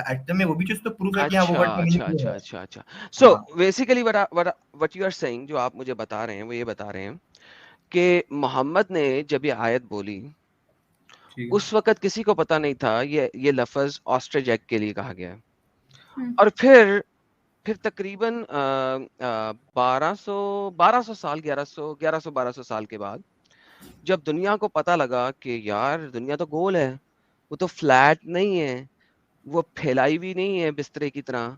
Act में वो भी चीज तो प्रूफ है कि हाँ वो वर्ड का मीनिंग है। अच्छा। सो हाँ basically what you are saying, जो आप मुझे बता रहे हैं वो ये बता रहे हैं कि मोहम्मद ने जब ये आयत बोली ठीक है। उस वक्त किसी को पता नहीं था ये लफ्ज ऑस्ट्रिच एग के लिए कहा गया है। हम्म। और फिर तकरीबन 1200 साल 1100 साल के बाद जब दुनिया को पता लगा कि यार दुनिया तो गोल है, वो तो फ्लैट नहीं है, वो फैलाई हुई नहीं है बिस्तरे की तरह,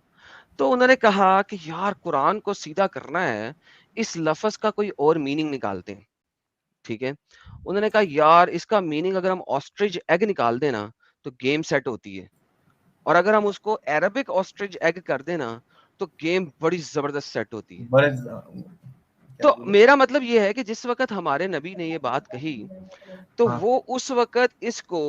तो उन्होंने कहा कि यार कुरान को सीधा करना है, इस लफ्ज का कोई और मीनिंग निकालते हैं। ठीक है, उन्होंने कहा यार इसका मीनिंग अगर हम ऑस्ट्रिच एग निकाल देना तो गेम सेट होती है, और अगर हम उसको अरबिक ऑस्ट्रिच एग कर देना तो गेम बड़ी जबरदस्त सेट होती है। बड़े क्या तो बोले। मेरा मतलब ये है कि जिस वक्त हमारे नबी ने ये बात कही तो हाँ वो उस वक्त इसको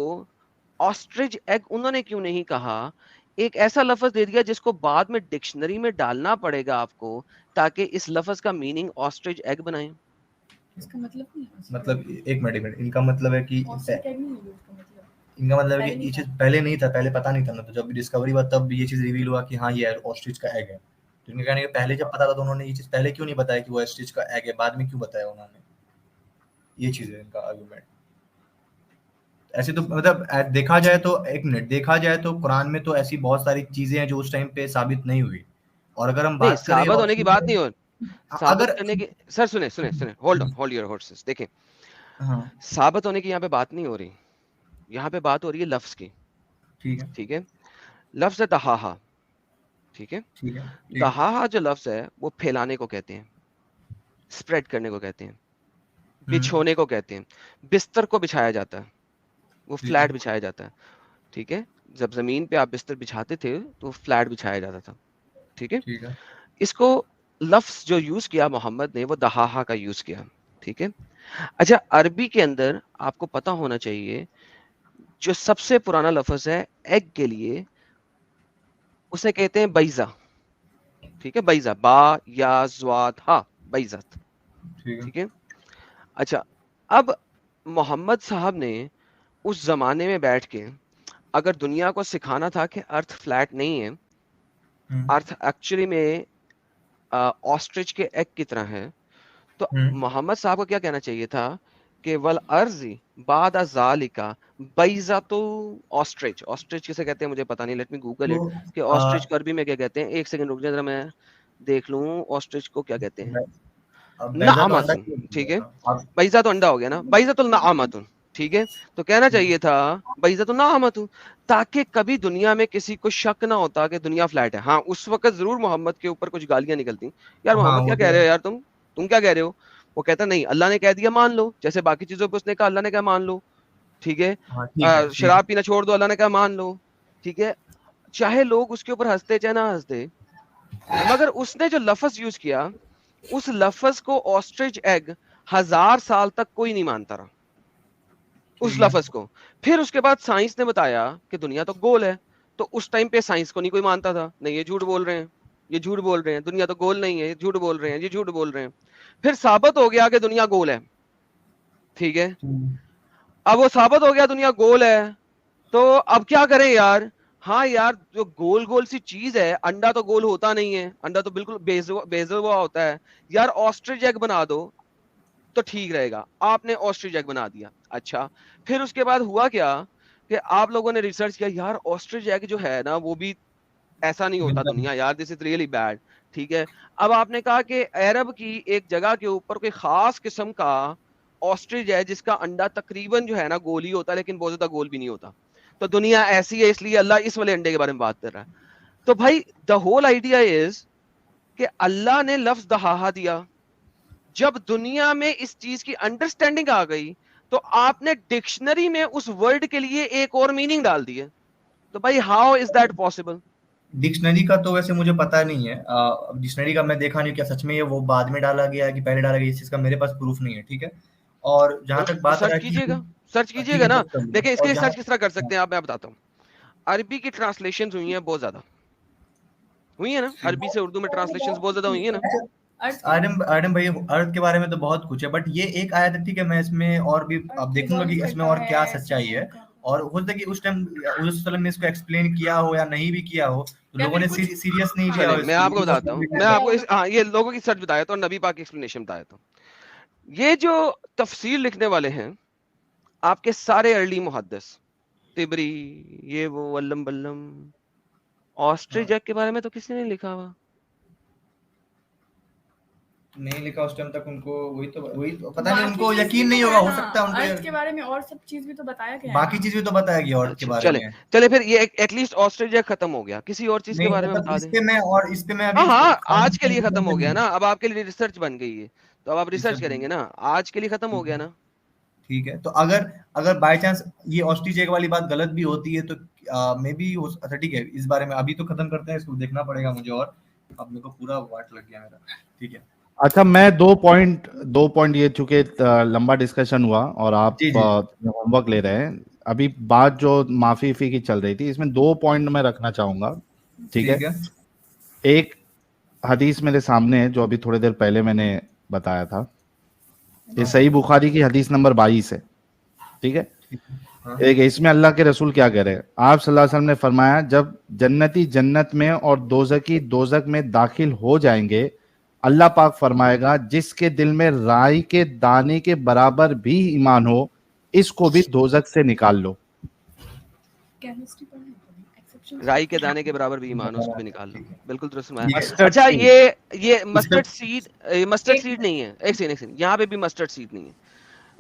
ऑस्ट्रिच एग उन्होंने क्यों नहीं कहा, एक ऐसा लफ्ज दे दिया जिसको बाद में डिक्शनरी में डालना पड़ेगा आपको, ताकि इस लफ्ज का मीनिंग ऑस्ट्रिच एग बनाए। इसका मतलब नहीं है उसका। मतलब एक मिनट, इनका मतलब है कि ऑस्ट्रिच एग नहीं है उसका मतलब। इनका मतलब है पहले कि नहीं ये चीज था। पहले नहीं था, पहले पता नहीं था ना, तो जब डिस्कवरी हुआ तब ये चीज रिवील हुआ कि हाँ ये ऑस्ट्रिच का एग है। तो इनके कहने के पहले जब पता था तो उन्होंने ये चीज पहले क्यों नहीं बताया कि वो ऑस्ट्रिच का एग है, बाद में क्यों बताया उन्होंने। ये चीज है इनका आर्गुमेंट। ऐसे तो मतलब देखा जाए तो, एक मिनट, देखा जाए तो कुरान में तो ऐसी बहुत सारी चीजें हैं जो उस टाइम पे साबित नहीं हुई। और अगर हम नहीं, बात करें साबित होने की बात नहीं हो, साबित अगर करने की, सर सुने, hold on, hold your horses. देखें, हाँ साबित होने की यहाँ पे बात नहीं हो रही, यहाँ पे बात हो रही है लफ्ज की। ठीक है ठीक है, लफ्ज है दहाहा। ठीक है, ठीक है ठीक है। दहाहा जो लफ्ज है वो फैलाने को कहते हैं, स्प्रेड करने को कहते हैं, हम्म बिछोने को कहते हैं। बिस्तर को बिछाया जाता है, वो ठीक है फ्लैट बिछाया जाता है। ठीक है, जब जमीन पे आप बिस्तर बिछाते थे तो फ्लैट बिछाया जाता था। ठीक है, ठीक है। इसको लफ्ज जो यूज किया मोहम्मद ने वो दहाहा का यूज किया। ठीक है, अच्छा, अरबी के अंदर आपको पता होना चाहिए जो सबसे पुराना लफ्ज है एग के लिए, उसे कहते हैं बैजा। ठीक है, बैजा, बा या ज्वाद हा, बैजत। ठीक है। ठीक है, अच्छा, अब मोहम्मद साहब ने उस जमाने में बैठ के अगर दुनिया को सिखाना था कि अर्थ फ्लैट नहीं है, हम्म अर्थ एक्चुअली में ऑस्ट्रिच के एग की तरह है, तो हम्म मोहम्मद साहब को क्या कहना चाहिए था कि वल अर्जी बाद ज़ालिका बैज़तु ऑस्ट्रिच। ऑस्ट्रिच किसे कहते हैं मुझे पता नहीं, लेट मी गूगल इट तो कि ऑस्ट्रिच को अरबी में क्या कहते हैं। एक सेकंड रुक जाए जरा, मैं देख लूं ऑस्ट्रिच को क्या कहते हैं। अब बैजा तो अंडा नाअमतुन, क्यों होती ठीक है है, ना अब। बैज़ा तो अंडा हो गया ना, बैज़तुल नाअमतुन। ठीक है, तो कहना चाहिए था बैज़तुल नाअमतुन, ताकि कभी दुनिया में किसी को शक ना होता कि दुनिया फ्लैट है। हाँ, उस वक्त जरूर मोहम्मद के ऊपर कुछ गालियां निकलती, यार हाँ मोहम्मद वो क्या तो कह रहे है। हो यार, तुम क्या कह रहे हो। वो कहता नहीं, अल्लाह ने कह दिया मान लो, जैसे बाकी चीजों पे उसने कहा अल्लाह ने कहा मान लो। ठीक है, हाँ ठीक है ठीक है। शराब पीना छोड़ दो, अल्लाह ने कहा मान लो। ठीक है, चाहे लोग उसके ऊपर हंसते चाहे ना हंसते, मगर उसने जो लफ्ज यूज किया, उस लफ्ज को ऑस्ट्रिच एग 1000 साल तक कोई नहीं मानता रहा, उस ठीक है। लफ्ज को। फिर उसके बाद साइंस ने बताया कि दुनिया तो गोल है, तो उस टाइम पे साइंस को नहीं कोई मानता था, नहीं ये झूठ बोल रहे हैं, ये झूठ बोल रहे हैं, दुनिया तो गोल नहीं है, ये झूठ बोल रहे हैं, ये झूठ बोल रहे हैं। फिर साबित हो गया कि दुनिया गोल है। ठीक है, अब वो साबित हो गया दुनिया गोल है, तो अब क्या करें यार। हाँ यार, जो गोल गोल सी चीज है, अंडा तो गोल होता नहीं है, अंडा तो बिल्कुल बेज़ा हुआ होता है। यार ऑस्ट्रिच एग बना दो तो ठीक रहेगा, आपने ऑस्ट्रिच एग बना दिया। अच्छा, फिर उसके बाद हुआ क्या कि आप लोगों ने रिसर्च किया, यार ऑस्ट्रिच एग जो है ना वो भी ऐसा नहीं होता मतलब दुनिया, यार दिस इज रियली बैड। ठीक है, अब आपने कहा कि अरब की एक जगह के ऊपर कोई खास किस्म का ऑस्ट्रिच है जिसका अंडा तकरीबन जो है ना गोल ही होता है, लेकिन बहुत ज्यादा गोल भी नहीं होता, तो दुनिया ऐसी है, इसलिए अल्लाह इस वाले अंडे के बारे में बात कर रहा है। तो भाई द होल आइडिया इज कि अल्लाह ने लफ्ज दहाहा दिया, जब दुनिया में इस चीज की अंडरस्टैंडिंग आ गई तो आपने डिक्शनरी में उस वर्ड के लिए एक और मीनिंग डाल दिए। तो भाई how is that possible. Dictionary का तो वैसे मुझे पता नहीं है, डिक्शनरी का मैं देखा नहीं क्या सच में ये वो बाद में डाला गया है कि पहले डाला गया, इस चीज का मेरे पास प्रूफ नहीं है। ठीक है। और जहां तक तो बात रहा कि सर्च ठीक कीजिएगा है ना। सर्च कर लूंगा। देखिए, इसके और लिए जहां सर्च किस तरह कर सकते हैं आप, मैं बताता हूँ। अरबी की ट्रांसलेशन हुई है बहुत ज्यादा, हुई है ना, अरबी से उर्दू में ट्रांसलेशन बहुत ज्यादा हुई है ना। अर्थ के आर्यन आर्यन भाई, अर्थ के बारे में तो बहुत कुछ है, बट ये एक आयत है, ठीक है, मैं इसमें और भी अब अर्थ देखूंगा रिवॉल्व कि इसमें करता और क्या है, सच्चाई है। और हो सकता है कि उस टाइम ने इसको एक्सप्लेन किया हो या नहीं भी किया हो, तो लोगों ने सीरियस नहीं लिया हो। मैं आपको बताता हूँ, मैं आपको हाँ ये लोगों की सच बताया तो, नबी पाक की एक्सप्लेनेशन बताया तो, ये जो तफसीर लिखने वाले हैं आपके सारे अर्ली मुहद्दिस, तिबरी, ये वो वल्लम बल्लम, ऑस्ट्रिच के बारे में तो किसी ने लिखा हुआ नहीं लिखा उस टाइम तक, उनको वही तो पता नहीं, उनको यकीन नहीं होगा, हो सकता है उनको अर्थ के बारे में और सब चीज भी तो बताया गया है, बाकी चीज भी तो बताया गया अर्थ के बारे में। चले फिर ये एटलीस्ट ऑस्ट्रेलिया खत्म हो गया, किसी और चीज के बारे में बता दें। इस पे मैं अभी हाँ आज के लिए खत्म हो गया ना, अब आपके लिए रिसर्च बन गई है, तो अब आप रिसर्च करेंगे ना, आज के लिए खत्म हो गया ना। ठीक है, तो अगर बाय चांस ये ऑस्ट्रिच वाली बात गलत भी होती है तो मे बी अच्छा ठीक है, इस बारे में अभी तो खत्म करते हैं, इसको देखना पड़ेगा मुझे, और अब मेरे को पूरा वाट लग गया मेरा। ठीक है, अच्छा मैं दो पॉइंट ये, चूंकि लंबा डिस्कशन हुआ और आप होमवर्क ले रहे हैं, अभी बात जो माफी फी की चल रही थी, इसमें 2 पॉइंट मैं रखना चाहूंगा। ठीक है, एक हदीस मेरे सामने है जो अभी थोड़ी देर पहले मैंने बताया था, ये सही बुखारी की हदीस नंबर 22 है। ठीक है, एक इसमें अल्लाह के रसूल क्या कह रहे हैं, आप सल्लल्लाहु अलैहि वसल्लम ने फरमाया, जब जन्नती जन्नत में और दोज़की दोज़क में दाखिल हो जाएंगे, अल्लाह पाक फरमाएगा जिसके दिल में राई के दाने के बराबर भी ईमान हो, इसको भी दोज़ख से निकाल लो। राई के दाने के बराबर भी ईमान हो, उसको भी निकाल लो, बिल्कुल दुरुस्त फरमाया। अच्छा ये मस्टर्ड सीड नहीं है, एक सेकंड, यहाँ पे भी मस्टर्ड सीड नहीं है,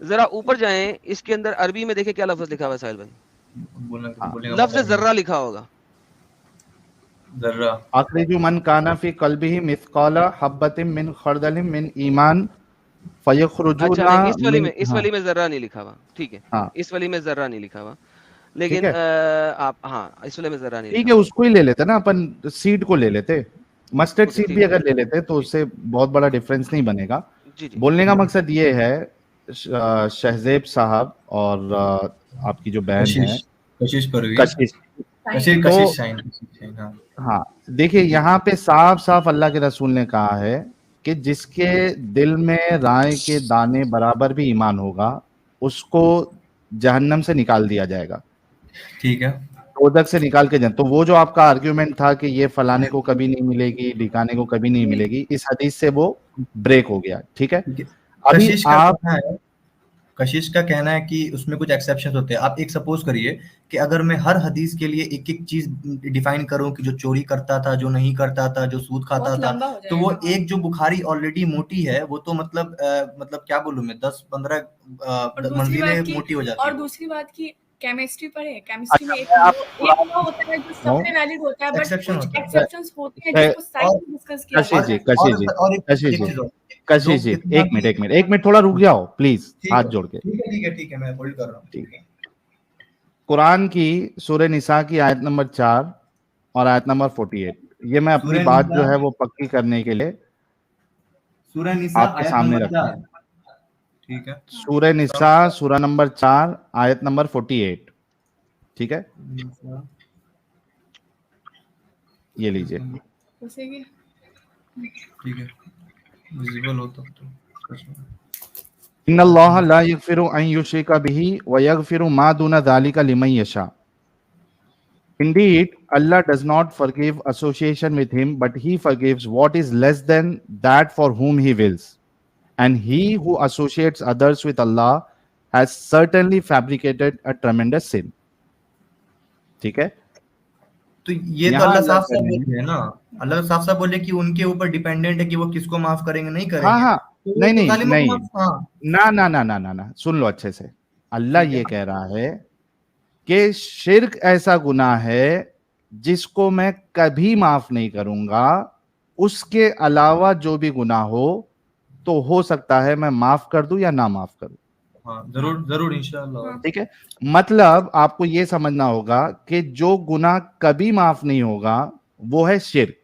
जरा ऊपर जाएं, इसके अंदर अरबी में देखें क्या लफ्ज लिखा हुआ है साहिल भाई, लफ्ज जर्रा लिखा होगा, जर्रा, अखरिजु मन काना फी कल्बिही मिस्काला हब्बतिन मिन खरदलिन मिन ईमान फयखरुजुना। अच्छा इस वाली में जर्रा नहीं लिखा हुआ, ठीक है, इस वाली में जर्रा नहीं लिखा हुआ, लेकिन आप इस वाले में जर्रा नहीं, ठीक है, उसको ही ले लेते ना अपन, सीड को ले लेते, मस्टर्ड सीड भी अगर ले लेते तो उससे बहुत बड़ा डिफरेंस नहीं बनेगा। बोलने का मकसद ये है शहजेब साहब और आपकी जो बहन है कशिश, हाँ देखिए यहाँ पे साफ साफ अल्लाह के रसूल ने कहा है कि जिसके दिल में राय के दाने बराबर भी ईमान होगा, उसको जहन्नम से निकाल दिया जाएगा। ठीक है, दोज़ख से निकाल के जाए। तो वो जो आपका आर्ग्यूमेंट था कि ये फलाने को कभी नहीं मिलेगी, ढिकाने को कभी नहीं मिलेगी, इस हदीस से वो ब्रेक हो गया। ठीक है, अभी कशिश का कहना है कि उसमें कुछ एक्सेप्शंस होते हैं। आप एक सपोज करिए कि अगर मैं हर हदीस के लिए एक एक चीज डिफाइन करूं कि जो चोरी करता था, जो नहीं करता था, जो सूद खाता था, तो वो एक जो बुखारी ऑलरेडी मोटी है, वो तो मतलब क्या बोलूं मैं, 10-15 मंजिलें मोटी हो जाती है। और दूसरी बात की केमिस्ट्री पढ़े, केमिस्ट्री में एक लॉ होता है जो सब पे वैलिड होता है, बट कुछ एक्सेप्शंस होते हैं जिसको साइड में डिस्कस किया जाता है। कशिश जी एक मिनट थोड़ा रुक जाओ प्लीज, हाथ जोड़ के। ठीक है मैं होल्ड कर रहा हूँ। ठीक है, कुरान की सूरह निसा की आयत नंबर 4 और आयत नंबर 48, ये मैं अपनी बात जो है वो पक्की करने के लिए सूरह निसा आपके सामने रखता हूं। ठीक है, सूरह निसा सूरह नंबर 4 आयत नंबर 48। ठीक है, ये लीजिए। ठीक है, विजिबल हो तो इन्नल्लाह ला यगफिरु अन युश्रिका बिही व यगफिरु मा दूना ज़ालिका लिमन यशा। Indeed, Allah does not forgive association with him, but he forgives what is less than that for whom he wills. And he who associates others with Allah has certainly fabricated a tremendous sin. ठीक है, तो ये तो अल्लाह साफ साफ बोल रहे हैं ना, अल्लाह साफ साफ बोले कि उनके ऊपर डिपेंडेंट है कि वो किसको माफ करेंगे नहीं करेंगे। हाँ नहीं, ना सुन लो अच्छे से। अल्लाह ये कह रहा है कि शिर्क ऐसा गुनाह है जिसको मैं कभी माफ नहीं करूंगा, उसके अलावा जो भी गुनाह हो सकता है मैं माफ कर दूं या ना माफ करूं। जरूर इंशाअल्लाह। ठीक है, मतलब आपको ये समझना होगा कि जो गुनाह कभी माफ नहीं होगा वो है शिर्क।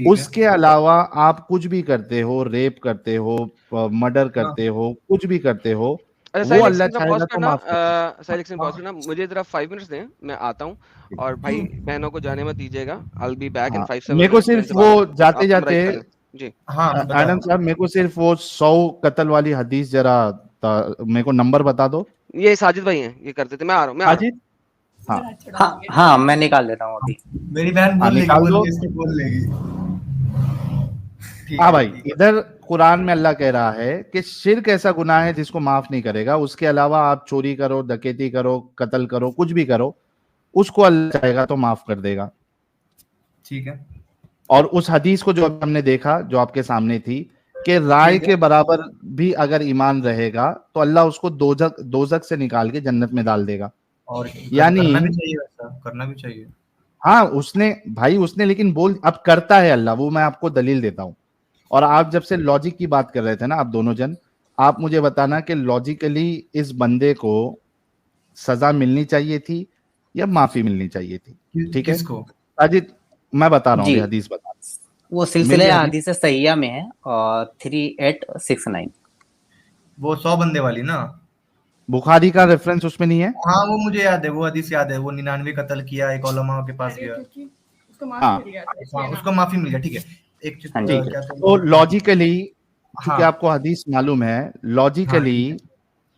उसके अलावा आप कुछ भी करते हो, रेप करते हो, मर्डर करते हो, कुछ भी करते हो, वो अल्लाह चाहेगा तो माफ करना। मुझे जरा 5 मिनट्स दें, मैं आता हूं, और भाई बहनों को जाने मत दीजिएगा। I'll be back in 5-7 मेरे को सिर्फ वो जाते जी हाँ आदम साहब, मेरे को सिर्फ वो 100 कत्ल वाली हदीस जरा मेरे को नंबर बता दो। ये साजिद भाई हैं, ये करते थे। मैं आ रहा हूँ, मैं आ रहा हूँ। साजिद, हाँ हाँ मैं निकाल देता हूँ अभी। मेरी बहन बोल लेगी, निकाल दो। बोल लेगी। हाँ भाई, इधर कुरान में अल्लाह कह रहा है कि शिर्क ऐसा गुनाह है जिसको माफ नहीं करेगा। उसके अलावा आप चोरी करो, डकैती करो, कत्ल करो, कुछ भी करो, उसको अल्लाह चाहेगा तो माफ कर देगा। ठीक है। और उस हदीस को जो हमने देखा, जो आपके सामने थी, कि राय के बराबर भी अगर ईमान रहेगा तो अल्लाह उसको दोजक से निकाल के जन्नत में डाल देगा। और यानी करना भी चाहिए, वैसा करना भी चाहिए। हाँ, उसने लेकिन अब करता है अल्लाह, वो मैं आपको दलील देता हूं। और आप जब से लॉजिक की बात कर रहे थे ना, आप दोनों जन, आप मुझे बताना कि लॉजिकली इस बंदे को सजा मिलनी चाहिए थी या माफी मिलनी चाहिए थी? ठीक है किसको? अजीत, मैं बता रहा हूँ, हदीस बता। वो सिलसिले हदीस सहिया में है और 3869, वो 100 बंदे वाली ना? बुखारी का रेफरेंस उसमें नहीं है? हाँ वो मुझे याद है, वो हदीस याद है। वो 99 कत्ल किया, एक उलमा के पास गया, उसको माफी मिल गया। ठीक है, एक चीज क्या तो लॉजिकली, क्योंकि आपको हदीस मालूम है, लॉजिकली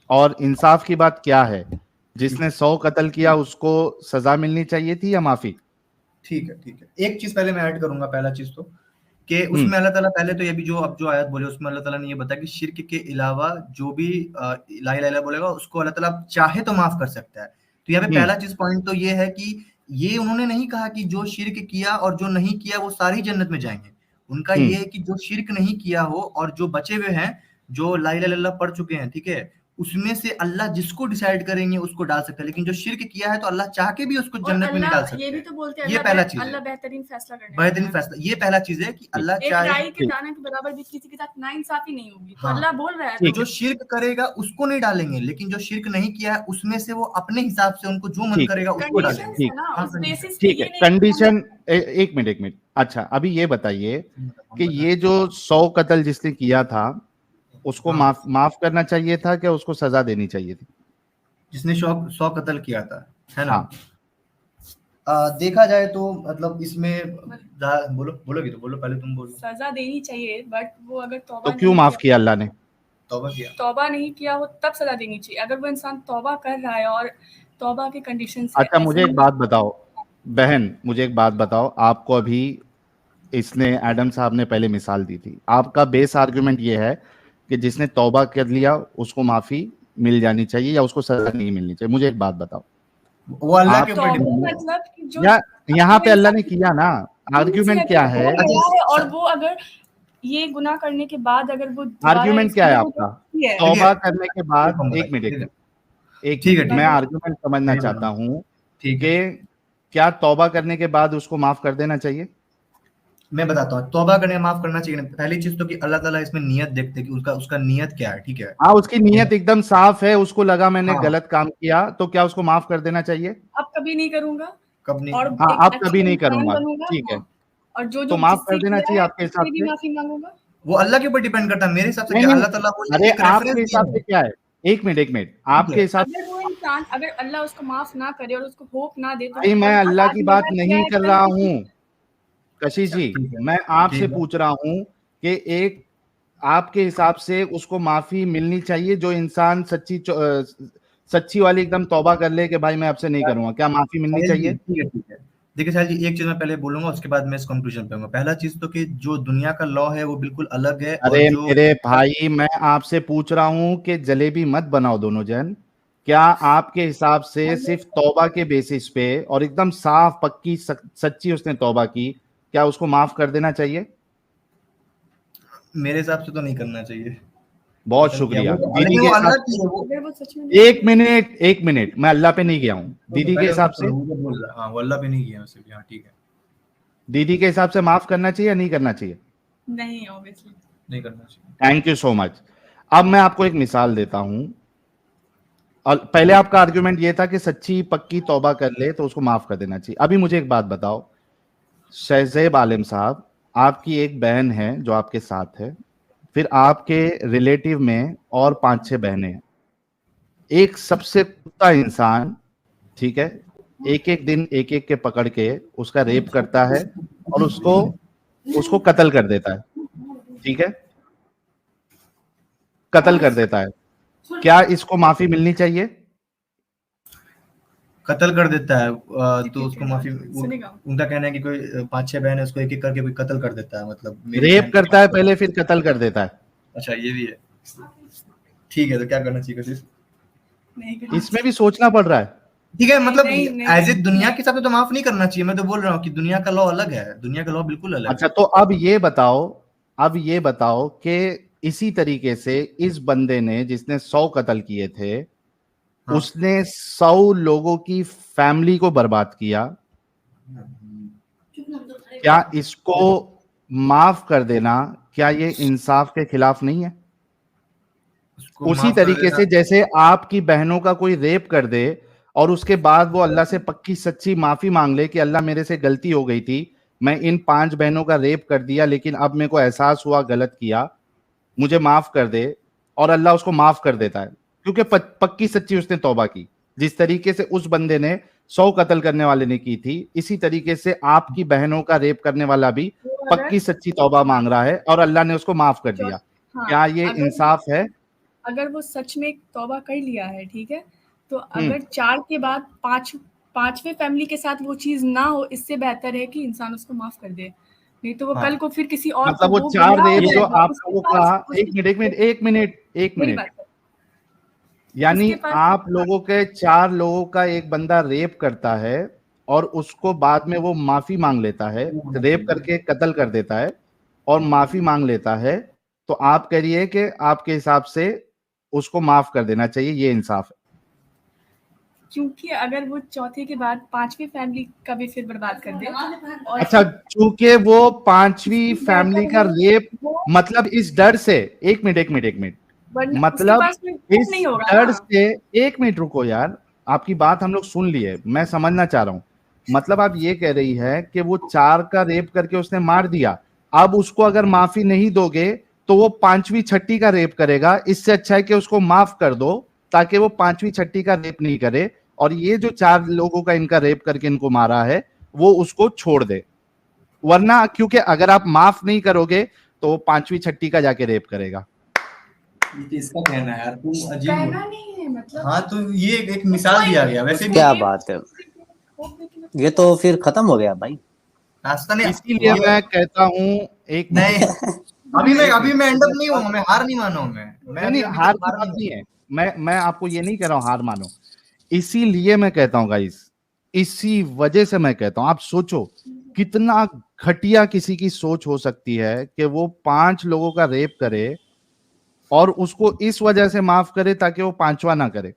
और इंसाफ की बात क्या है, जिसने 100 कत्ल किया उसको सजा मिलनी चाहिए थी या माफी? ठीक है, ठीक है। एक चीज पहले मैं ऐड करूंगा। पहला चीज तो कि उसमें अल्लाह ताला पहले तो ये भी जो अब जो आयत बोले उसमें अल्लाह ताला ने ये बताया कि शिर्क के अलावा जो भी ला इलाहा इल्लल्लाह बोलेगा उसको अल्लाह ताला चाहे तो माफ कर सकता है। तो यहाँ पे पहला चीज पॉइंट तो ये है कि ये उन्होंने नहीं कहा कि जो शिर्क किया और जो नहीं किया वो सारी जन्नत में जाएंगे। उनका ये है कि जो शिर्क नहीं किया हो और जो बचे हुए हैं, जो ला इलाहा इल्लल्लाह पढ़ चुके हैं, ठीक है, उसमें से अल्लाह जिसको डिसाइड करेंगे उसको डाल सकता है। लेकिन जो शिर्क किया है तो अल्लाह चाह के भी उसको जन्नत में नहीं डाल सकता। ये भी तो बोलते हैं ये पहला चीज है, अल्लाह बेहतरीन फैसला करने वाला है। बेहतरीन फैसला, ये पहला चीज है कि अल्लाह एक चाहे राई के दाने के बराबर भी किसी के साथ नाइंसाफी नहीं होगी। तो अल्लाह बोल रहा है तो जो शिर्क करेगा उसको नहीं डालेंगे, लेकिन जो शिर्क नहीं किया है उसमें से वो अपने हिसाब से उनको जो मन करेगा उसको डालेंगे। ठीक है, कंडीशन। एक मिनट। अच्छा, अभी ये बताइए कि ये जो 100 कत्ल जिसने किया था उसको माफ करना चाहिए था क्या उसको सजा देनी चाहिए थी? जिसने 100 कत्ल किया था, है ना? देखा जाए तो मतलब इसमें बोलोगी तो बोलो, पहले तुम बोलो। सजा देनी चाहिए, बट वो अगर तो क्यों माफ किया अल्लाह ने? तौबा नहीं किया हो तब सजा देनी चाहिए। अगर वो इंसान तौबा कर रहा है और तौबा के कंडीशन से। अच्छा, मुझे एक बात बताओ बहन, मुझे एक बात बताओ। आपको अभी इसने एडम साहब ने पहले मिसाल दी थी, आपका बेस आर्गुमेंट ये है कि जिसने तौबा कर लिया उसको माफी मिल जानी चाहिए या उसको सजा नहीं मिलनी चाहिए। मुझे एक बात बताओ, वो अल्लाह के ऊपर मतलब यहाँ पे अल्लाह ने किया ना, आर्ग्यूमेंट क्या है? और वो अगर ये गुनाह करने के बाद अगर वो आर्ग्यूमेंट क्या है आपका? तौबा करने के बाद, एक मिनट, मैं आर्ग्यूमेंट समझना चाहता हूँ कि क्या तौबा करने के बाद उसको माफ कर देना चाहिए? मैं बताता हूँ, तौबा करने माफ करना चाहिए। पहली चीज तो कि अल्लाह ताला इसमें नियत देखते कि उसका नियत क्या है, ठीक है? हाँ, उसकी नियत एकदम साफ है, उसको लगा मैंने गलत काम किया, तो क्या उसको माफ कर देना चाहिए? अब कभी नहीं करूंगा, कब नहीं? हाँ, अब कभी नहीं करूंगा, ठीक है। और जो तो माफ कर देना चाहिए आपके हिसाब से? माफी मांगूंगा। वो अल्लाह के ऊपर डिपेंड करता है मेरे हिसाब से। अल्लाह ताला अरे आपके हिसाब से क्या है? एक मिनट, आपके हिसाब से वो इंसान अगर अल्लाह उसको माफ ना करे और उसको होप ना दे तो भाई मैं अल्लाह की बात नहीं कर रहा हूँ कशिश जी, मैं आपसे पूछ रहा हूँ कि एक आपके हिसाब से उसको माफी मिलनी चाहिए जो इंसान सच्ची वाली एकदम तौबा कर ले कि भाई मैं आपसे नहीं करूंगा, क्या माफी मिलनी चाहिए? ठीक है। देखिए साहिल जी, एक चीज मैं पहले बोलूंगा, उसके बाद मैं इस कंक्लूजन पे आऊंगा। पहला चीज तो कि जो दुनिया का लॉ है वो बिल्कुल अलग है। अरे मेरे भाई, मैं आपसे पूछ रहा हूँ कि जलेबी मत बनाओ दोनों जन। क्या आपके हिसाब से सिर्फ तौबा के बेसिस पे और एकदम साफ पक्की सच्ची उसने तौबा की, क्या उसको माफ कर देना चाहिए? मेरे हिसाब से तो नहीं करना चाहिए। बहुत शुक्रिया। दीदी के हिसाब से एक मिनट, मैं अल्लाह पे नहीं गया हूँ। दीदी के हिसाब से वो अल्लाह पे नहीं गया वैसे। हाँ ठीक है। दीदी के हिसाब से माफ करना चाहिए या नहीं करना चाहिए? नहीं, ऑब्वियसली नहीं करना चाहिए। Thank you so much. अब मैं आपको एक मिसाल देता हूं। और पहले आपका आर्गुमेंट ये था कि सच्ची पक्की तौबा कर ले तो उसको माफ कर देना चाहिए। अभी मुझे एक बात बताओ शहज़ेब आलिम साहब, आपकी एक बहन है जो आपके साथ है, फिर आपके रिलेटिव में और 5-6 बहनें हैं। एक सबसे कुत्ता इंसान, ठीक है, एक दिन एक के पकड़ के उसका रेप करता है और उसको कत्ल कर देता है, ठीक है, कत्ल कर देता है। क्या इसको माफी मिलनी चाहिए? कत्ल कर देता है तो उसको माफी, उनका कहना है कि कोई 5-6 बहन है, उसको एक एक करके कोई कत्ल कर देता है, मतलब रेप करता है पहले, फिर कत्ल कर देता है। अच्छा ये भी है, ठीक है, तो क्या करना चाहिए कशिश? इसमें भी सोचना पड़ रहा है। ठीक है, मतलब एज ए दुनिया के हिसाब से तो माफ नहीं करना चाहिए, मैं तो बोल रहा हूँ कि दुनिया का लॉ अलग है, दुनिया का लॉ बिल्कुल अलग है। अच्छा, तो अब ये बताओ कि इसी तरीके से इस बंदे ने, जिसने 100 कत्ल किए थे, हाँ, उसने 100 लोगों की फैमिली को बर्बाद किया, क्या इसको माफ कर देना, क्या ये इंसाफ के खिलाफ नहीं है? उसी तरीके से जैसे आपकी बहनों का कोई रेप कर दे और उसके बाद वो अल्लाह से पक्की सच्ची माफी मांग ले कि अल्लाह मेरे से गलती हो गई थी, मैं इन 5 बहनों का रेप कर दिया, लेकिन अब मेरे को एहसास हुआ गलत किया, मुझे माफ कर दे, और अल्लाह उसको माफ कर देता है क्योंकि पक्की सच्ची उसने तौबा की। जिस तरीके से उस बंदे ने 100 कत्ल करने वाले ने की थी, इसी तरीके से आपकी बहनों का रेप करने वाला भी पक्की सच्ची तौबा मांग रहा है और अल्लाह ने उसको माफ कर दिया। क्या ये इंसाफ है? अगर वो सच में तौबा कर लिया है, ठीक है, तो अगर 4 के बाद 5वें फैमिली के साथ वो चीज ना हो, इससे बेहतर है कि इंसान उसको माफ कर दे, नहीं तो वो कल को फिर किसी और मतलब वो 4 रेप जो आप लोगों का, एक मिनट, यानी आप लोगों के 4 लोगों का एक बंदा रेप करता है और उसको बाद में वो माफी मांग लेता है, रेप करके कत्ल कर देता है और माफी मांग लेता है, तो आप कह रही है कि आपके हिसाब से उसको माफ कर देना चाहिए, ये इंसाफ है? क्योंकि अगर वो चौथे के बाद 5वीं फैमिली का भी फिर बर्बाद कर दे और अच्छा, चूंकि वो 5वीं फैमिली का रेप, मतलब इस डर से, एक मिनट, मतलब इस डर से, एक मिनट रुको यार, आपकी बात हम लोग सुन लिए, मैं समझना चाह रहा हूं। मतलब आप ये कह रही है कि वो 4 का रेप करके उसने मार दिया, अब उसको अगर माफी नहीं दोगे तो वो 5वीं छठी का रेप करेगा, इससे अच्छा है कि उसको माफ कर दो ताकि वो 5वीं छठी का रेप नहीं करे, और ये जो 4 लोगों का इनका रेप करके इनको मारा है वो उसको छोड़ दे, वरना क्योंकि अगर आप माफ नहीं करोगे तो वो 5वीं छठी का जाके रेप करेगा। ये इसका कहना है यार, तुम अजीब नहीं है, मतलब हाँ, तो ये एक मिसाल दिया गया, वैसे क्या बात है, ये तो फिर खत्म हो गया भाई। इसीलिए मैं कहता हूं, एक नहीं अभी मैं एंड अप नहीं हुआ, मैं हार नहीं माना हूं, मैं नहीं, हार की बात नहीं है, मैं आपको ये नहीं कह रहा हूं हार मानो, इसीलिए मैं कहता हूं गाइस, इसी वजह से मैं कहता हूं, आप सोचो कितना घटिया किसी की सोच हो सकती है कि वो 5 लोगों का रेप करे और उसको इस वजह से माफ करे ताकि वो 5वां ना करे।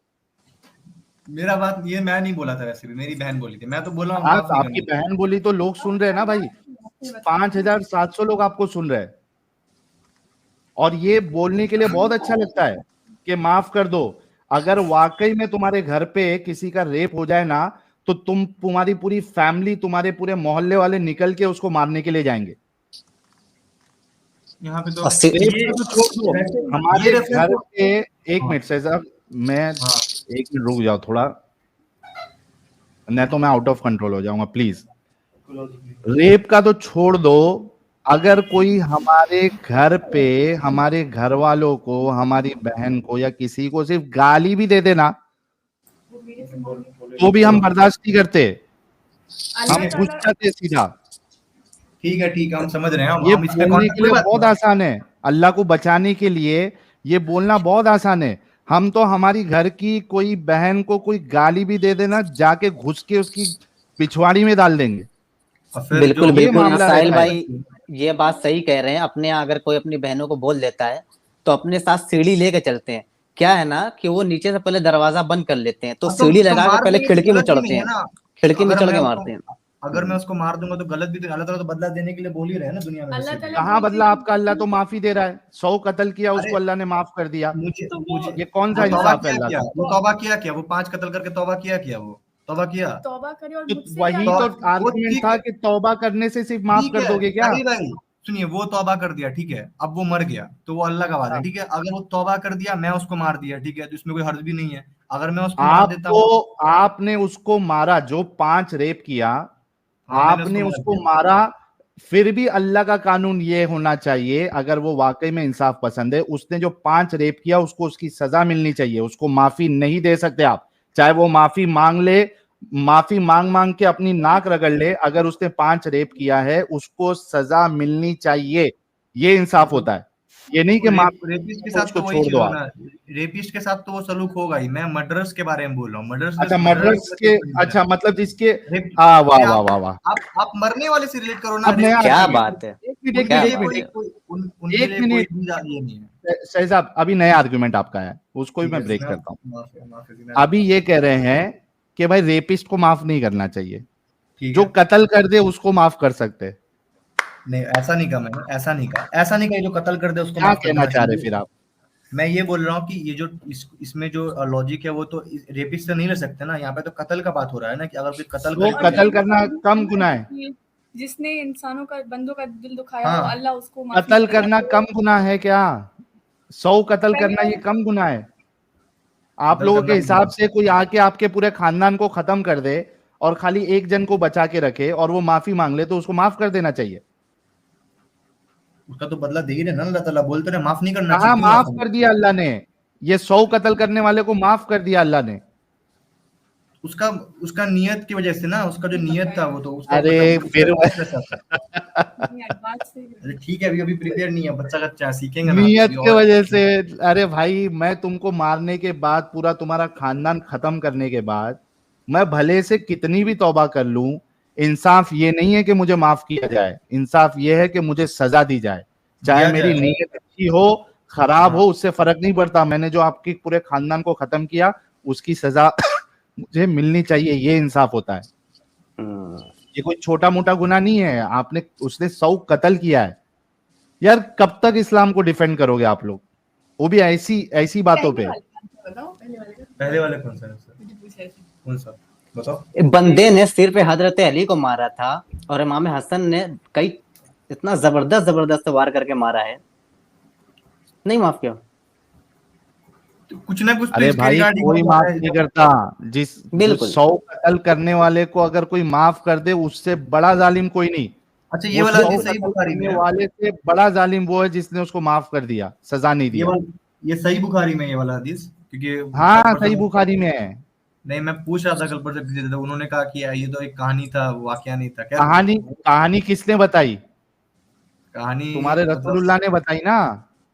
मेरा बात ये मैं नहीं बोला था, वैसे भी मेरी बहन बोली थी, मैं तो बोला हूं आपकी बहन बोली तो लोग सुन रहे हैं ना भाई, 5700 लोग आपको सुन रहे हैं, और ये बोलने के लिए बहुत अच्छा लगता है कि माफ कर दो। अगर वाकई में तुम्हारे घर पे किसी का रेप हो जाए ना, तो तुम्हारी पूरी फैमिली, तुम्हारे पूरे मोहल्ले वाले निकल के उसको मारने के लिए जाएंगे। यहाँ पे तो हमारे घर पे, एक मिनट से साहब, मैं एक मिनट रुक जाओ थोड़ा, नहीं तो मैं आउट ऑफ कंट्रोल हो जाऊंगा, प्लीज। रेप का तो छोड़ दो, अगर कोई हमारे घर पे हमारे घर वालों को, हमारी बहन को या किसी को सिर्फ गाली भी दे देना तो भी हम बर्दाश्त नहीं करते, हम घुस जाते सीधा। ठीक है, हम समझ रहे हैं, ये बोलने के लिए बहुत आसान है, अल्लाह को बचाने के लिए ये बोलना बहुत आसान है। हम तो हमारी घर की कोई बहन को कोई गाली भी दे देना, जाके घुस के उसकी पिछवाड़ी में डाल देंगे। बिल्कुल बिल्कुल साहिल भाई, ये बात सही कह रहे हैं। अपने यहाँ अगर कोई अपनी बहनों को बोल देता है तो अपने साथ सीढ़ी लेके चलते हैं। क्या है ना कि वो नीचे से पहले दरवाजा बंद कर लेते हैं, तो सीढ़ी लगा के पहले खिड़की में चढ़ते हैं, खिड़की में चढ़ के मारते हैं। अगर मैं उसको मार दूंगा तो गलत भी, तो अल्लाह ताला तो बदला देने के लिए बोल ही रहे हैं ना दुनिया में। कहाँ बदला आपका? अल्लाह तो माफी दे रहा है, 100 कत्ल किया उसको अल्लाह ने माफ कर दिया, ये कौन सा इंसाफ है? अल्लाह वो तौबा किया, वो 5 कत्ल करके तौबा किया, वो तौबा किया, तौबा करे और वही तो आर्गुमेंट था कि तौबा करने से सिर्फ माफ कर दोगे क्या? भाई सुनिए, वो तौबा कर दिया, ठीक है, अब वो मर गया तो वो अल्लाह का वादा है, ठीक है। अगर वो तौबा कर दिया, मैं उसको मार दिया, ठीक है, तो इसमें कोई हर्ज भी नहीं है। अगर मैं उसको मार देता हूं, आपने उसको मारा, जो 5 रेप किया, आपने उसको मारा, फिर भी अल्लाह का कानून ये होना चाहिए, अगर वो वाकई में इंसाफ पसंद है, उसने जो 5 रेप किया उसको उसकी सजा मिलनी चाहिए, उसको माफी नहीं दे सकते आप। चाहे वो माफी मांग ले, माफी मांग मांग के अपनी नाक रगड़ ले, अगर उसने 5 रेप किया है उसको सजा मिलनी चाहिए, ये इंसाफ होता है। ये नहीं कि रेपिस्ट के साथ तो वही चीज होना, रेपिस्ट के साथ तो वो सलूक होगा ही। मैं मर्डरर्स के बारे में बोल रहा हूँ। मर्डरर्स, अच्छा मर्डरर्स के, अच्छा मतलब जिसके, वाह वाह वाह वाह, आप मरने वाले से रिलेट करो ना। क्या बात है, एक मिनट ये नहीं है। सही साहब, अभी नया आर्गुमेंट आपका है, उसको भी मैं ब्रेक करता हूँ। अभी ये कह रहे हैं कि भाई रेपिस्ट को माफ नहीं करना चाहिए, जो कत्ल कर दे उसको माफ कर सकते। नहीं, ऐसा नहीं कहा मैंने, ऐसा नहीं कहा जो कत्ल कर दे उसको क्या माफ कहना चाह रहे फिर आप? मैं ये बोल रहा हूँ कि ये जो इसमें जो लॉजिक है वो तो रेपिस्ट से नहीं ले सकते ना। यहाँ पे तो कत्ल का बात हो रहा है ना, कि अगर कोई कत्ल करना कम गुनाह है। जिसने इंसानों का, बंदों का दिल दुखाया हो, अल्लाह उसको कत्ल करना कम गुनाह है क्या? 100 कत्ल करना ये कम गुनाह है? आप लोगों के हिसाब से कोई आके आपके पूरे खानदान को खत्म कर दे और खाली एक जन को बचा के रखे और वो माफी मांग ले, तो उसको माफ कर देना चाहिए। उसका तो बदला दे ही रहे ना अल्लाह ताला, बोलते रहे माफ नहीं करना चाहिए। माफ कर दिया अल्लाह ने, ये 100 कत्ल करने वाले को माफ कर दिया अल्लाह ने। उसका नियत की वजह से ना, उसका जो नियत था वो तो उसका, अरे फिर ठीक है, अभी प्रिपेयर नहीं है, बच्चा कच्चा सीखेंगे नियत की वजह से। अरे भाई, मैं तुमको मारने के बाद, पूरा तुम्हारा खानदान खत्म करने के बाद, मैं भले से कितनी भी तौबा कर लूं, इंसाफ ये नहीं है कि मुझे माफ किया जाए, इंसाफ ये है कि मुझे सजा दी जाए। चाहे मेरी नीयत अच्छी हो खराब हो, उससे फर्क नहीं पड़ता। मैंने जो आपके पूरे खानदान को खत्म किया उसकी सजा मुझे मिलनी चाहिए, ये इंसाफ होता है। ये कोई छोटा मोटा गुनाह नहीं है। आपने, उसने 100 कत्ल किया है यार, कब तक इस्लाम को डिफेंड करोगे आप लोग, वो भी ऐसी बातों पे? पहले वाले कौन सा बताओ। बंदे ने सिर पे हजरत अली को मारा था और इमाम हसन ने कई इतना जबरदस्त वार करके मारा है, नहीं माफ किया। तो कुछ ना कुछ, अरे भाई कोई माफ नहीं करता। जिस 100 कत्ल करने वाले को अगर कोई माफ कर दे, उससे बड़ा जालिम कोई नहीं। अच्छा, ये वाला सही बुखारी में वाले से बड़ा जालिम वो है जिसने उसको माफ कर दिया, सजा नहीं दिया। ये सही बुखारी में ये वाला हदीस, क्योंकि हाँ सही बुखारी में है। नहीं, मैं पूछ रहा था कल पर से, उन्होंने कहा कि ये तो एक कहानी था, वाकया नहीं था। क्या कहानी किसने बताई? कहानी तुम्हारे रसूलुल्लाह ने बताई ना।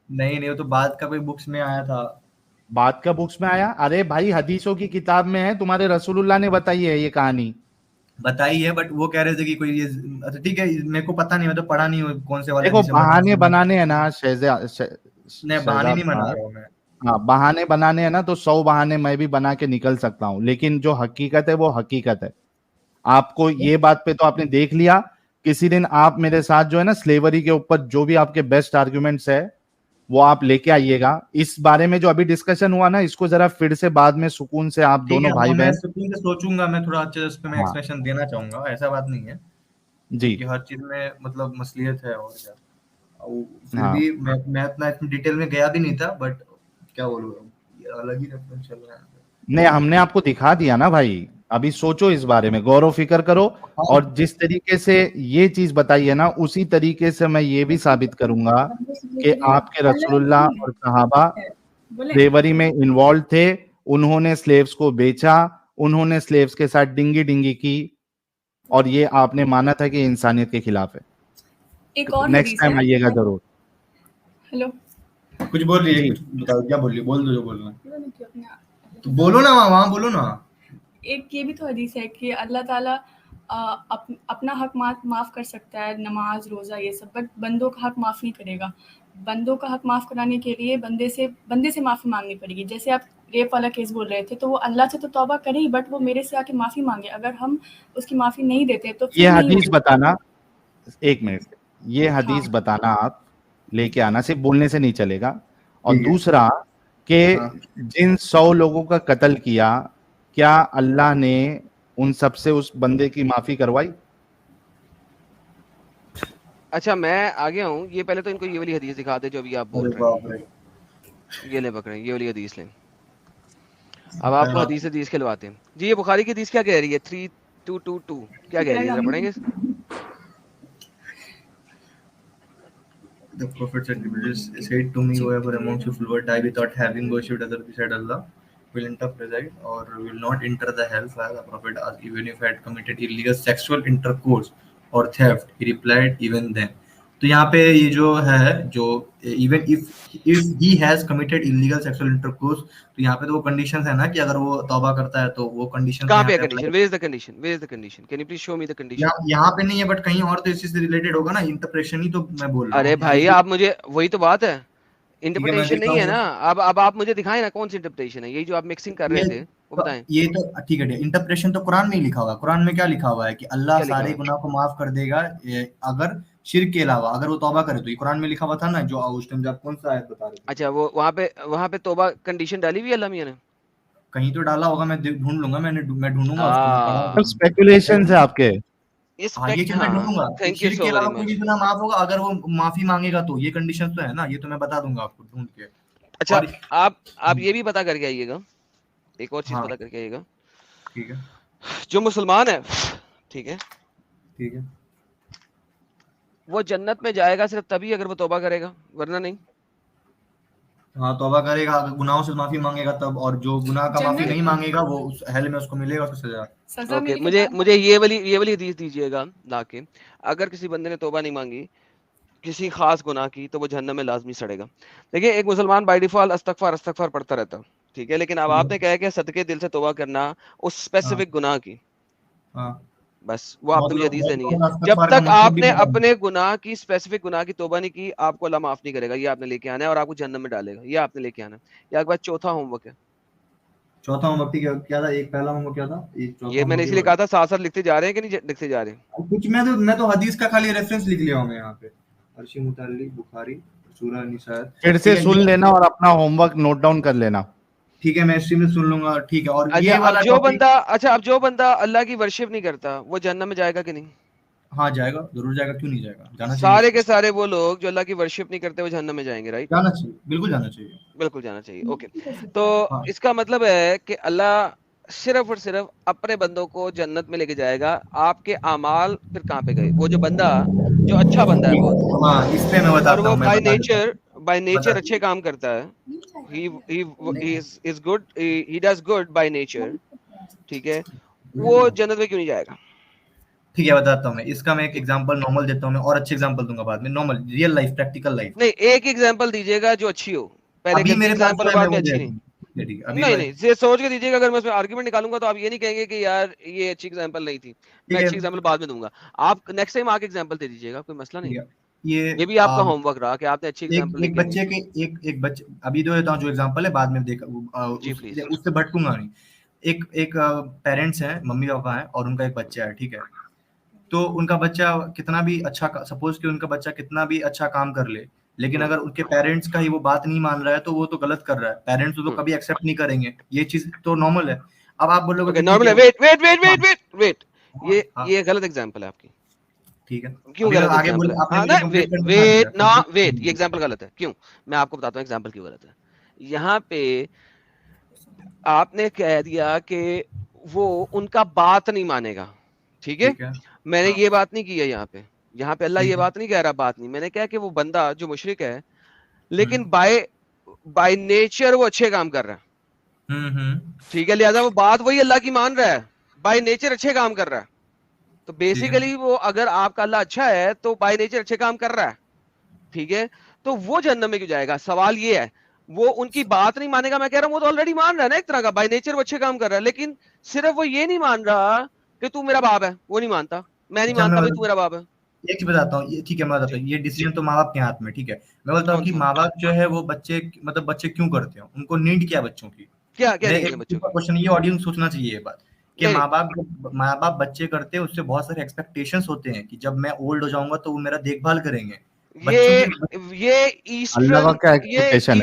नहीं, वो तो बाद का कोई बुक्स में आया था। बाद का बुक्स में आया? अरे भाई हदीसों की किताब में है, तुम्हारे रसूलुल्लाह ने बताई है ये कहानी, बताई है। बट वो कह रहे थे कि कोई ये, अच्छा ठीक है, मेरे को पता नहीं, मैं तो पढ़ा नहीं हूँ कौन से वाले। देखो बहाने बनाने हैं ना नहीं, बहाने नहीं बना रहा हूँ मैं। हाँ, बहाने बनाने हैं ना, तो 100 बहाने मैं भी बना के निकल सकता हूँ, लेकिन जो हकीकत है वो हकीकत है। आपको ये बात पे तो आपने देख लिया। किसी दिन आप मेरे साथ जो है ना स्लेवरी के ऊपर जो भी आपके बेस्ट आर्गुमेंट्स है वो आप लेके आइएगा। इस बारे में जो अभी डिस्कशन हुआ ना, इसको जरा फिर से बाद में सुकून से आप दोनों भाई बहन, सुकून से सोचूंगा मैं, थोड़ा अच्छे से मैं एक्सप्लेनेशन देना चाहूंगा। ऐसा बात नहीं है जी कि हर चीज में मतलब मसलियत है और क्या। फिर भी मैं इतना डिटेल में गया भी नहीं था, बट क्या बोलूं, अलग ही रेफरेंस चल रहा है। नहीं, हमने आपको दिखा दिया ना भाई, अभी सोचो इस बारे में, गौर फिक्र करो। और जिस तरीके से ये चीज बताई है ना, उसी तरीके से मैं ये भी साबित करूंगा कि आपके रसूलुल्लाह और सहाबा स्लेवरी में इन्वॉल्व थे। उन्होंने स्लेव्स को बेचा, उन्होंने स्लेव्स के साथ डिंगी की, और ये आपने माना था कि इंसानियत के खिलाफ है। एक और नेक्स्ट टाइम आइएगा जरूर। हेलो, कुछ बोल रही है, बताओ क्या बोल रही है, बोल दो जो बोलना है तो बोलो ना, वहां बोलो ना। एक ये भी तो हदीस है कि अल्लाह ताला अपना हक माफ कर सकता है, नमाज रोजा ये सब, बट बंदों का हक माफ नहीं करेगा। बंदों का हक माफ कराने के लिए बंदे से माफी मांगनी पड़ेगी। जैसे आप रेप वाला केस बोल रहे थे, तो वो अल्लाह से तो तौबा करे ही, बट वो मेरे से आके माफी मांगे। अगर हम उसकी माफी नहीं देते तो ये हदीस बताना, एक मिनट, ये हदीस बताना, आप लेके आना, सिर्फ बोलने से नहीं चलेगा। और दूसरा कि जिन 100 लोगों का कत्ल किया, क्या अल्लाह ने उन सब से उस बंदे की माफी करवाई? अच्छा, मैं आ गया हूँ। ये पहले तो इनको ये वाली हदीस दिखा दे जो अभी आप बोल रहे हैं। ये ले पकड़े, ये वाली हदीस लें। अब आपको हदीस खिलवाते हैं जी। ये बुखारी की हदीस क्या कह रही है? 3222 क्या कह रही है, जरा पढ़ेंगे? The Prophet said to me, whoever amongst you will die without having worshipped other beside Allah will enter preside or will not enter the hellfire. The Prophet asked, even if I had committed illegal sexual intercourse or theft, he replied, even then. तो यहाँ पे ये जो है जो even if he has committed illegal sexual intercourse, तो यहाँ पे तो वो कंडीशंस है ना कि अगर वो तौबा करता है तो वो कंडीशंस कहाँ पे है condition? Where is the condition? Where is the condition? Can you please show me the condition? यहाँ पे नहीं है, बट कहीं और तो इसी से रिलेटेड होगा ना, इंटरप्रेशन ही तो मैं बोल रहा हूँ। अरे भाई आप मुझे, वही तो बात है, इंटरप्रिटेशन नहीं है ना। अब आप मुझे दिखाएं ना कौन सी इंटरप्रिटेशन है, यही जो आप मिक्सिंग कर रहे थे वो बताएं। ये तो ठीक है, इंटरप्रिटेशन तो कुरान में ही लिखा हुआ है। कुरान में क्या लिखा हुआ है कि अल्लाह सारे गुनाह को माफ कर देगा अगर शिर्क के अलावा अगर वो तौबा करे तो। ये कुरान में लिखा हुआ था ना, जो उस टाइम जब कौन सा आयत बता रहे थे? अच्छा, वो वहां पे तौबा कंडीशन डाली हुई है अल्लाह मियां ने? कहीं तो डाला होगा, मैं ढूंढ लूंगा, मैं ढूंढूंगा उसको। स्पेकुलेशंस है आपके। ये चीज मैं ढूंढूंगा। शिर्क के अलावा कोई भी गुनाह माफ होगा अगर वो माफी मांगेगा तो। ये कंडीशंस तो है ना, ये तो मैं बता दूंगा आपको ढूंढ के। अच्छा, आप ये भी पता करके आइएगा, एक और चीज पता करके आइएगा। ठीक है। जो मुसलमान है, ठीक है, ठीक है, वो जन्नत में जाएगा सिर्फ तभी अगर वो तौबा करेगा, वरना नहीं। हाँ, तौबा करेगा, अगर गुनाहों से माफी मांगेगा तब, और जो गुनाह का माफी नहीं मांगेगा वो उस हेल में उसको मिलेगा उसको सजा। ओके, मुझे ये वाली हदीस दीजिएगा लाके, अगर किसी बंदे ने तौबा नहीं मांगी किसी खास गुनाह की तो वो जहन्नम में लाजमी सड़ेगा। देखिए, एक मुसलमान बाय डिफॉल्ट अस्तगफार पढ़ता रहता, ठीक है, लेकिन अब आपने कहा कि सदके दिल से तौबा करना उस स्पेसिफिक गुनाह की, बस वो आपने मुझे हदीस देनी है। जब तक आपने अपने गुनाह की स्पेसिफिक गुनाह की तौबा नहीं की, आपको अल्लाह माफ नहीं करेगा। ये आपने लेके आना है और आपको जहन्नम में डालेगा, ये आपने लेके आना है। या एक बात, चौथा होमवर्क है। चौथा होमवर्क क्या था? एक पहला होमवर्क क्या था? ये मैंने इसलिए कहा था साथ साथ लिखते जा रहे हैं कि नहीं लिखते जा रहे हैं कुछ। मैं तो हदीस का खाली रेफरेंस लिख लिया हूं मैं यहाँ पे। अर्शी मुतअल्लिक बुखारी सूरह निसा। फिर से सुन लेना और अपना होमवर्क नोट डाउन कर लेना। ठीक है, मैं स्ट्रीम में सुन लूंगा। ठीक है। और ये वाला अब जो बंदा अल्लाह की वर्शिप नहीं करता वो जन्नत में जाएगा कि नहीं? हाँ, जाएगा, जरूर जाएगा, क्यों नहीं जाएगा, जाना चाहिए। सारे के सारे वो लोग जो अल्लाह की वर्शिप नहीं करते वो जहन्नम में जाएंगे, राइट? जाना चाहिए, बिल्कुल जाना चाहिए, बिल्कुल जाना चाहिए। ओके, तो इसका मतलब है कि अल्लाह सिर्फ और सिर्फ अपने बंदों को जन्नत में लेके जाएगा। आपके अमाल फिर कहाँ पे गए? वो जो बंदा जो अच्छा बंदा है बहुत, हाँ, इस पे मैं बताता हूँ। बाय नेचर अच्छे काम करता है, he is good, he does good by nature, ठीक है, वो जन्नत में क्यों नहीं जाएगा? ठीक है, बताता हूँ मैं इसका। मैं एक एग्जांपल नॉर्मल देता हूँ, मैं और अच्छे एग्जांपल दूंगा बाद में। Normal real life, practical life नहीं, एक एग्जांपल दीजिएगा जो अच्छी हो। पहले मेरे एग्जांपल बाद में अच्छी नहीं। नहीं, ये सोच के दीजिएगा। अगर मैं उसमें आर्गुमेंट निकालूंगा तो आप ये नहीं कहेंगे कि यार ये अच्छी एग्जांपल नहीं थी। मैं अच्छी एग्जांपल बाद में दूंगा, आप नेक्स्ट टाइम आके एग्जांपल दे दीजिएगा, कोई मसला नहीं। ये भी आपका होमवर्क रहा कि आपने अच्छी एग्जांपल एक बच्चे के एक बच्चे अभी दो देता हूँ जो एग्जांपल है, बाद में देखा उससे भटकूंगा नहीं। एक पेरेंट्स हैं, मम्मी पापा हैं, और उनका एक बच्चा है, ठीक है। तो उनका बच्चा कितना भी अच्छा, सपोज कि उनका बच्चा कितना भी अच्छा काम कर ले, लेकिन अगर उनके पेरेंट्स का ही वो बात नहीं मान रहा है तो वो तो गलत कर रहा है। पेरेंट्स तो कभी एक्सेप्ट नहीं करेंगे, ये चीज तो नॉर्मल है। अब आप बोलोगे नॉर्मल है, वेट, ये गलत एग्जांपल है आपकी। ठीक है, क्यों गलत? आगे वेट, ये एग्जांपल गलत है। क्यों? मैं आपको बताता हूँ एग्जांपल क्यों गलत है। यहाँ पे आपने कह दिया कि वो उनका बात नहीं मानेगा, ठीक है? मैंने ये बात नहीं की है यहाँ पे अल्लाह ये बात नहीं कह रहा, बात नहीं। मैंने कहा कि वो बंदा जो मुशरिक है लेकिन बाय नेचर वो अच्छे काम कर रहा है, ठीक है, लिहाजा वो बात वही अल्लाह की मान रहा है, बाय नेचर अच्छे काम कर रहा है। तो बेसिकली वो, अगर आपका अल्लाह अच्छा है तो बाय नेचर अच्छे काम कर रहा है, ठीक है, तो वो जन्नत में क्यों जाएगा? सवाल ये है, वो उनकी बात नहीं मानेगा। मैं कह रहा हूँ वो तो ऑलरेडी मान रहा है ना, एक तरह का बाय नेचर वो अच्छे काम कर रहा है, लेकिन सिर्फ वो ये नहीं मान रहा कि तू मेरा बाप है, वो नहीं मानता। मैं नहीं मानता भाई तू मेरा बाप है। एक चीज बताता हूँ, ये ठीक है, मैं बताता हूँ, ये डिसीजन तो माँ बाप के हाथ में, ठीक है। मैं बोलता हूँ कि माँ बाप जो है वो बच्चे क्यों करते हैं, उनको नीड क्या बच्चों की, क्या बच्चों का क्वेश्चन, ये ऑडियंस सोचना चाहिए ये बात कि माँ बाप बच्चे करते हैं, उससे बहुत सारे एक्सपेक्टेशंस होते हैं कि जब मैं ओल्ड हो जाऊंगा तो वो मेरा देखभाल करेंगे। ये ईस्टर्न अल्लाह को ये एक्सपेक्टेशन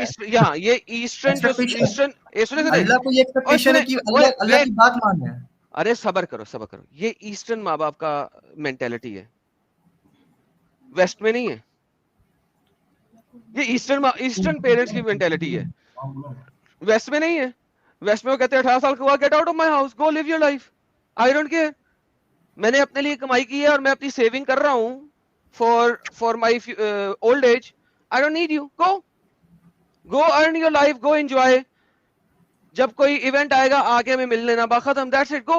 है कि अल्लाह की बात मानना है। अरे सबर करो, ये ईस्टर्न माँ बाप का मेंटेलिटी है, वेस्ट में नहीं है। ये ईस्टर्न पेरेंट्स की मेंटेलिटी है, वेस्ट में नहीं है। वेस्ट में वो कहते हैं 18 साल के बाद get out of my house, go live your life, I don't care. मैंने अपने लिए कमाई की है और मैं अपनी सेविंग कर रहा हूँ for my old age, I don't need you. Go earn your life, go enjoy. जब कोई इवेंट आएगा आके हमें मिल लेना, खत्म, that's it, go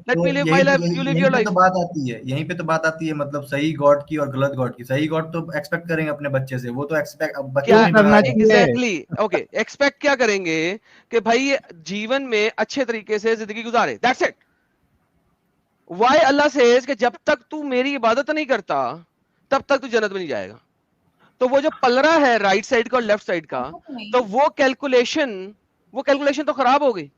let me live my life, you live your life. तो बात आती है, यहीं पे तो बात आती है, मतलब सही गॉड की और गलत गॉड की। सही गॉड तो एक्सपेक्ट करेंगे अपने बच्चे से, वो तो एक्सपेक्ट क्या करना चाहिए? एग्जैक्टली, ओके, एक्सपेक्ट क्या करेंगे कि भाई जीवन में अच्छे तरीके से जिंदगी गुजारे, that's it. Why Allah says कि जब तक तू मेरी इबादत नहीं करता तब तक तू जन्नत में नहीं जाएगा। तो वो जो पलरा है राइट साइड का और लेफ्ट साइड का, तो वो कैलकुलेशन तो खराब हो गई।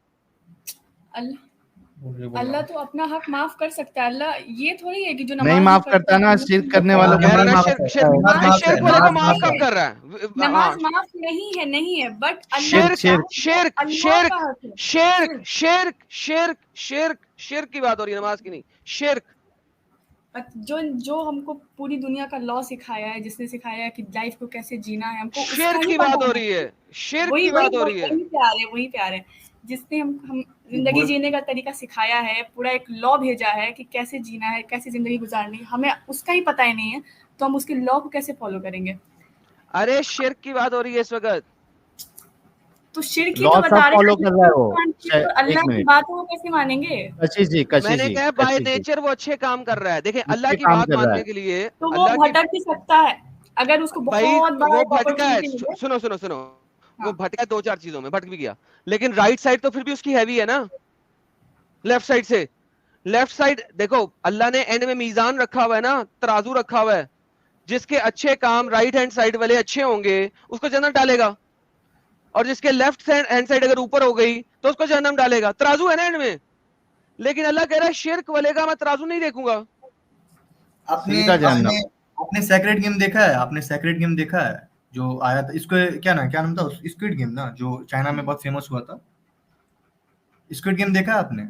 अल्लाह तो अपना हक माफ कर सकता है। अल्लाह ये थोड़ी है कि जो नहीं माफ करता ना, शिर्क करने वालों को नहीं माफ करता है। शिर्क वाले को माफ कम कर रहा है। नमाज माफ नहीं है, बट शिर्क की बात हो रही है, नमाज की नहीं। शिर्क जो हमको पूरी दुनिया का लॉ सिखाया है, जिसने सिखाया है कि लाइफ को कैसे जीना है, हमको शिर्क की बात हो रही है, शिर्क की बात हो रही है। वही प्यार है जिसने हम जिंदगी जीने का तरीका सिखाया है, पूरा एक लॉ भेजा है कि कैसे जीना है, कैसे जिंदगी गुजारनी है, हमें उसका ही पता ही नहीं है, तो हम उसके लॉ को कैसे फॉलो करेंगे? अरे शिर्क की बात हो रही है इस वक्त, तो शिर्क ही तो बता रहे फॉलो कर रहा है वो। तो अल्लाह की बात को कैसे मानेंगे? मैंने कहा बाय नेचर वो अच्छे काम कर रहा है। देखिए अल्लाह की बात मानने के लिए तो वो भटक भी सकता है अगर उसको बहुत बड़ा वो भटका है। सुनो वो भटका 2-4 चीजों में भटक भी गया, लेकिन राइट साइड तो फिर भी उसकी हैवी है ना लेफ्ट साइड से। लेफ्ट साइड देखो, अल्लाह ने एंड में मीजान रखा हुआ है ना, तराजू रखा हुआ है, जिसके अच्छे काम राइट हैंड साइड वाले अच्छे होंगे उसको जन्नत डालेगा, और जिसके लेफ्ट हैंड साइड अगर ऊपर हो गई तो उसको जहन्नम डालेगा। तराजू है ना एंड में, लेकिन अल्लाह कह रहा है शिर्क वाले का मैं तराजू नहीं देखूंगा। आपने सेक्रेड गेम देखा है? आपने सेक्रेड गेम देखा है जो आया था, इसको क्या नाम था, स्क्विड गेम ना, जो चाइना में बहुत फेमस हुआ था। स्क्विड गेम देखा है आपने?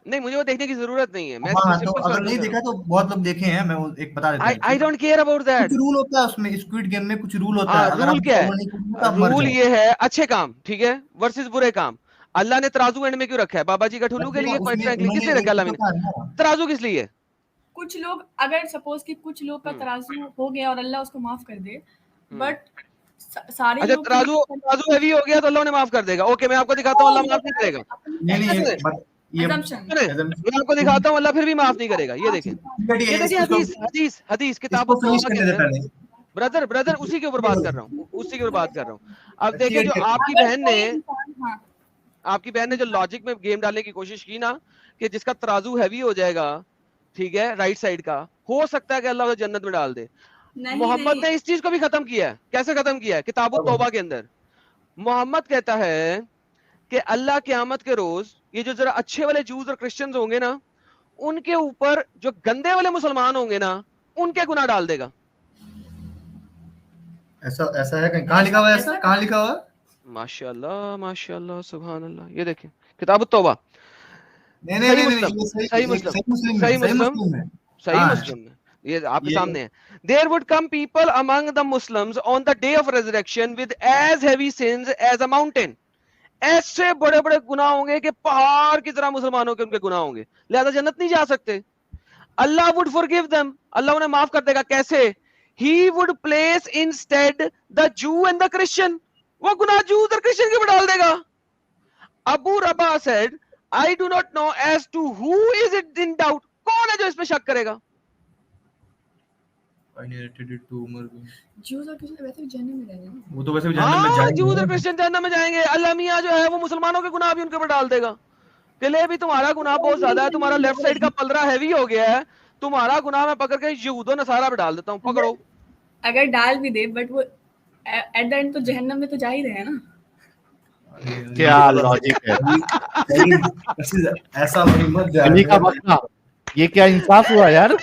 नहीं, मुझे वो देखने की जरूरत नहीं है। मैं तो अगर नहीं देखा तो बहुत लोग देखे हैं, मैं वो एक बता देता हूं। I don't care about that. कुछ रूल होता है उसमें, स्क्विड गेम में कुछ रूल होता है। रूल क्या है? रूल ये है अच्छे काम ठीक है वर्सेस बुरे काम। अल्लाह ने तराजू एंड में क्यों रखा है? बाबा जी का ठुल्लू के लिए? किसने रखा अल्लाह ने तराजू? किस लिए? कुछ लोग, अगर सपोज कि कुछ लोग का तराजू हो गया और अल्लाह उसको माफ कर दे, बट सारे अच्छा तराजू हैवी हो गया तो अल्लाह ने माफ कर देगा। ओके, मैं आपको दिखाता हूँ, अल्लाह माफ नहीं करेगा। मैं आपको दिखाता हूँ, अल्लाह फिर भी माफ नहीं करेगा। ये देखिए हदीस किताब ब्रदर उसी के ऊपर बात कर रहा हूँ। अब देखिए जो आपकी बहन ने जो लॉजिक में गेम डालने की कोशिश की ना, कि जिसका तराजू हैवी हो जाएगा ठीक है राइट साइड का, हो सकता है कि अल्लाह उसे जन्नत में डाल दे। मोहम्मद ने इस चीज को भी खत्म किया है। कैसे खत्म किया है? किताब तौबा के अंदर मोहम्मद कहता है कि अल्लाह क़यामत के रोज ये जो जरा अच्छे वाले जूस और क्रिश्चियंस होंगे ना, उनके ऊपर जो गंदे वाले मुसलमान होंगे ना, उनके गुनाह डाल देगा। ऐसा है? कहाँ लिखा हुआ है? ऐसा कहाँ लिखा हुआ है? माशाअल्लाह सुभान अल्लाह। ये देखिए किताब तौबा। सही मुस्लिम में ये आपके सामने है। There would come people among the Muslims on the day of resurrection with as heavy sins as a mountain. ऐसे बड़े बड़े गुनाह होंगे कि पहाड़ की तरह मुसलमानों के उनके गुनाह होंगे, लिहाजा जन्नत नहीं जा सकते। अल्लाह would forgive them, अल्लाह उन्हें माफ कर देगा। कैसे? He would place instead the Jew and the Christian, वो गुनाह जू और क्रिश्चियन के ऊपर डाल देगा। अबू रबा said, I do not know as to who is it in doubt, कौन है जो इसमें शक करेगा? जूस और क्रिश्चियन वैसे भी जन्नत में रहेंगे, वो तो वैसे भी जन्नत में जाएंगे। जूस और क्रिश्चियन जन्नत में जाएंगे। अल्लाह मियां जो है वो मुसलमानों के गुनाह भी उनके ऊपर डाल देगा। कि ले भी तुम्हारा गुनाह बहुत ज्यादा है, तुम्हारा लेफ्ट साइड का पलरा हैवी हो गया है, तुम्हारा गुनाह मैं पकड़ के यहूद और नसारा पे डाल देता हूँ, पकड़ो। अगर डाल भी दे, बट वो एट द एंड तो जहन्नम में तो जा ही रहे हैं ना। क्या लॉजिक है? ऐसा मत जा। ये क्या इंसाफ हुआ यार?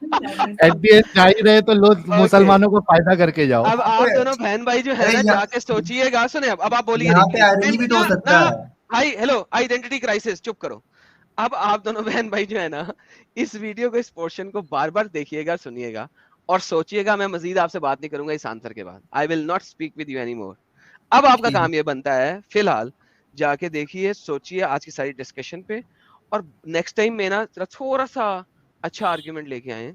जा ही रहे तो लोग मुसलमानों को फायदा करके जाओ। अब आप दोनों बहन भाई जो है ना जाके सोचिएगा। सुने अब आप बोलिए हेलो आइडेंटिटी क्राइसिस, चुप करो। अब आप दोनों बहन भाई जो है ना इस वीडियो को, इस पोर्शन को बार बार देखिएगा, सुनिएगा और सोचिएगा। मैं मजीद आपसे बात नहीं करूंगा इस आंसर के बाद। I will not speak with you any more. अब आपका काम ये बनता है, फिलहाल जाके देखिए, सोचिए आज की सारी डिस्कशन पे, और नेक्स्ट टाइम में ना थोड़ा सा अच्छा आर्ग्यूमेंट लेके आए।